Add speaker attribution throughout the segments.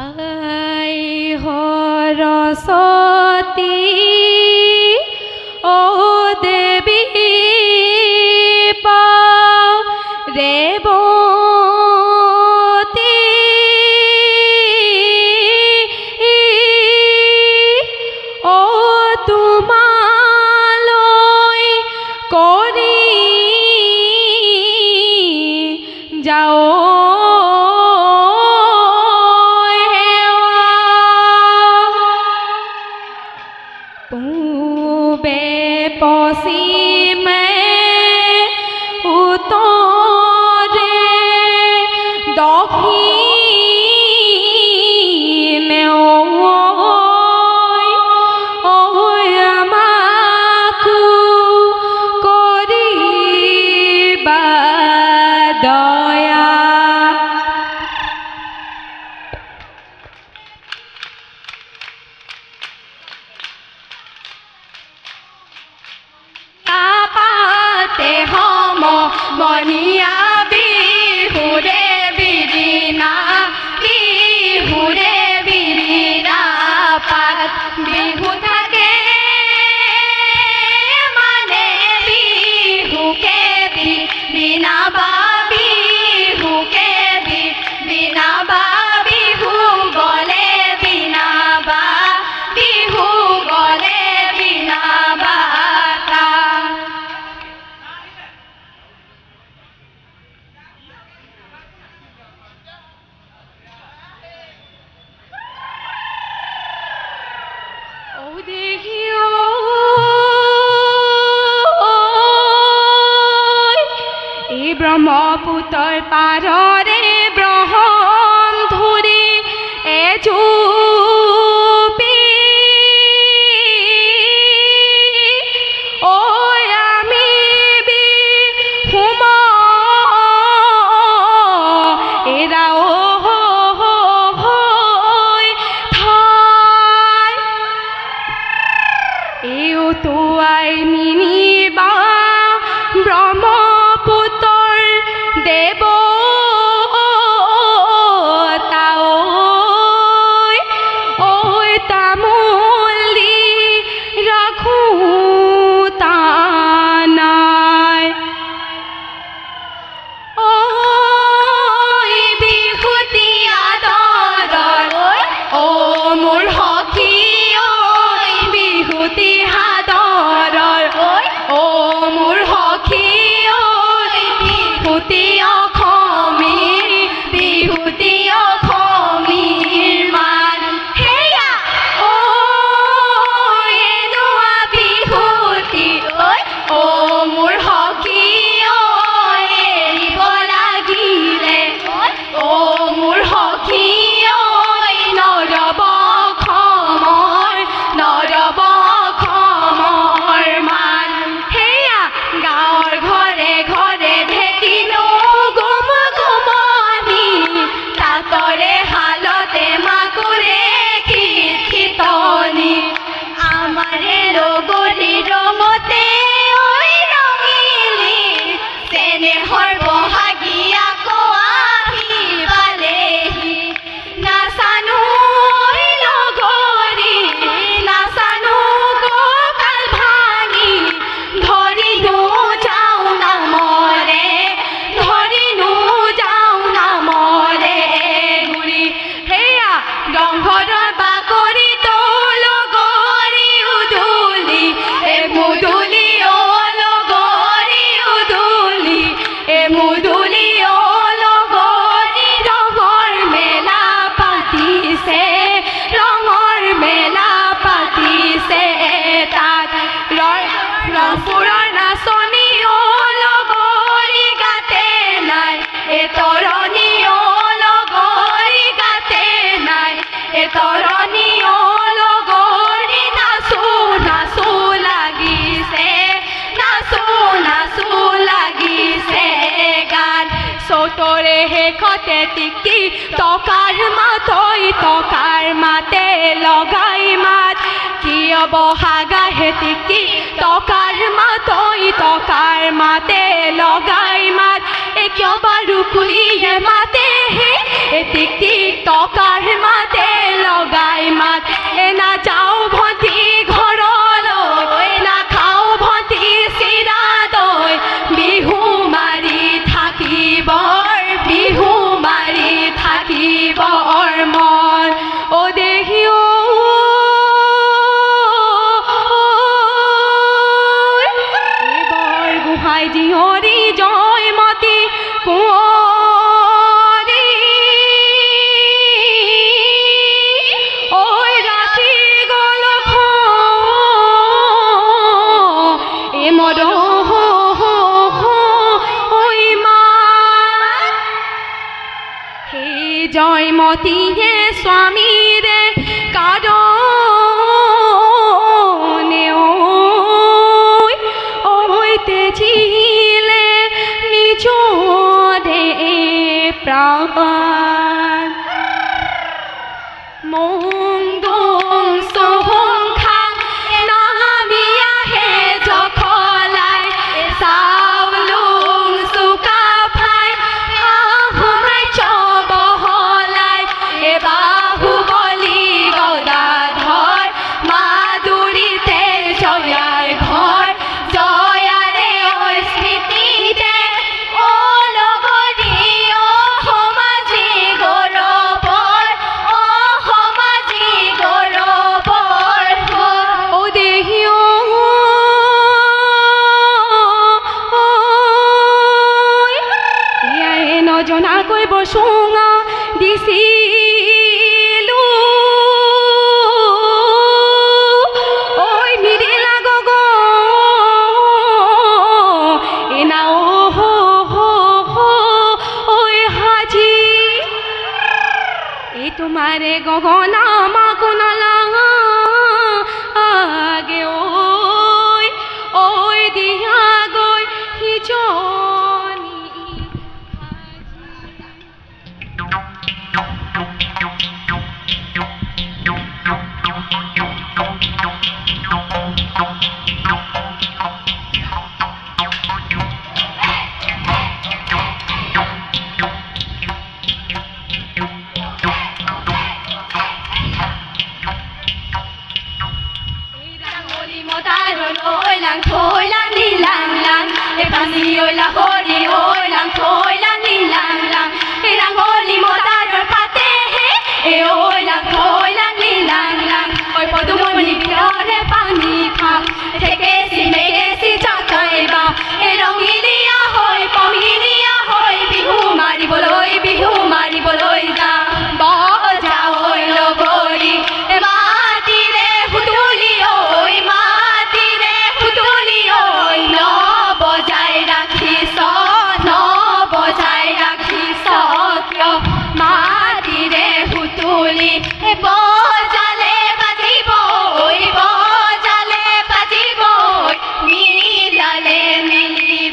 Speaker 1: আই সৰস্বতী ও দেৱী পাও ৰেৱতী ও তোমালৈ কৰি যাও পূবে পশ্চিমে উত্তৰে দক্ষিণে আমাকো কৰিবা দয়া। মনিয়া বিহুৰে বিৰিণা বিহুৰে বিৰিণা পাত বিহু থাকে মানে বিহুকে বিনা বা বিহুকে বিনা বা বিহু গলে বিনা বা বিহু গলে বিনা বা এই ব্ৰহ্মপুত্ৰৰ পাৰৰে ব্ৰহ্ম ধৰি এজুপি ঐ আমি বিহুম এৰা তোৱাই নিনিবা ব্ৰহ্মপুত্ৰৰ দেৱতা ঐ তামোল দি ৰাখো তানাই ঐ বিহুতি আদৰৰ ঐ মোৰ সখী বিহুতি হাদৰৰ ঐ মোৰ সখী বিহুতি অসমীৰ বিহুতি অসমীৰ মান হেয়া ঐ এনেকুৱা বিহুতি ঐ মোৰ সখী এৰিব লাগিলে ঐ মোৰ সখী নৰব অসমৰ নৰব অসমৰ মান হেয়া গাঁৱৰ ঘৰে ঘৰে ঢেকিনো গুম গুমনি তাতৰে শালতে মাকুৰে খিতনি আমাৰে লগৰী ৰঙতে ঐ ৰঙিলি চেনেহৰ বহাগী আকৌ আহি পালেহি নাচানো লগৰী নাচানো কঁকাল ভাঙি ধৰিনো যাওঁ নামৰে ধৰিনো যাওঁ নামৰে গুৰি হেয়া ৰংঘৰৰ বাকৰিত লগৰী উধূলি মুধূলি লগৰী উধূলি মুধূলি লগৰী ৰঙৰ মেলা পাতিছে ৰঙৰ মেলা পাতিছে তাত ৰংপুৰৰ নাচনী লগৰী গাতে নাই এ তৰণী লগৰী গাতে নাই এ তৰণী লগৰী নাচো নাচো লাগিছে নাচো নাচো লাগিছে গান চৌতৰে শেষতে টিকি টকাৰ মাতে লগাই মাত কিয় বহাগাহে টিকি টকাৰ মাতে লগাই মাত কিয় বাৰু কুলিয়ে মাতে হে টিক টিক টকাৰ মাতে নাযাওঁ ভণ্টি ঘৰলৈ নাখাওঁ ভণ্টি চিৰা দৈ বিহু মাৰি থাকিবৰ মন অ দেহি এইবাৰ গোহাঁই জীয়ৰী জয়মতী কোঁৱৰী ঐ ৰাতি গ'ল এ মদ জয়মতীয়ে স্বামীৰে কাৰণে ঐ তেজিলে নিজৰে প্ৰাণ মংগং চহং খাং নামি আহে জখলাই চাউলুং চুকা ফাই আহোমাই চব বাহুবলী গদাধৰ মাধুৰীতে জয়াৰ ঘৰ জয়াৰে স্মৃতিতে অ নগৰী অ সমাজী গৌৰৱৰ অ দেহি ইয়াৰে নজনাকৈ বসুঙা দিছি তোমারে গগনা মাকুনালা আগে ওই দিয়া গই হিজনি thôi lang đi lang lang e pani oi la hori oi lang thôi lang đi lang lang e lang hori mota rồi pate e oi lang thôi lang đi lang lang oi podu moni pitore pani khak theke si meke si chakai ba e rongilia hoi pomilia hoi bihu mari boloi da ba ja oi logori e mati re hutuli oi মাটিৰে হুতুলি বজালে বাজিব মিলালে মিলিব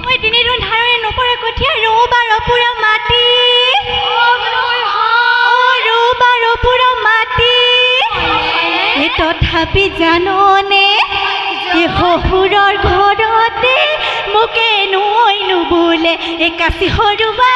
Speaker 1: ঐ তিনি ধাৰে নপৰে কঠীয়া ৰৌবাৰ পুৰা মাটি তথাপি জাননে শহুৰৰ ঘৰতে মোকে নৈ নুবোলে একাচি সৰুবা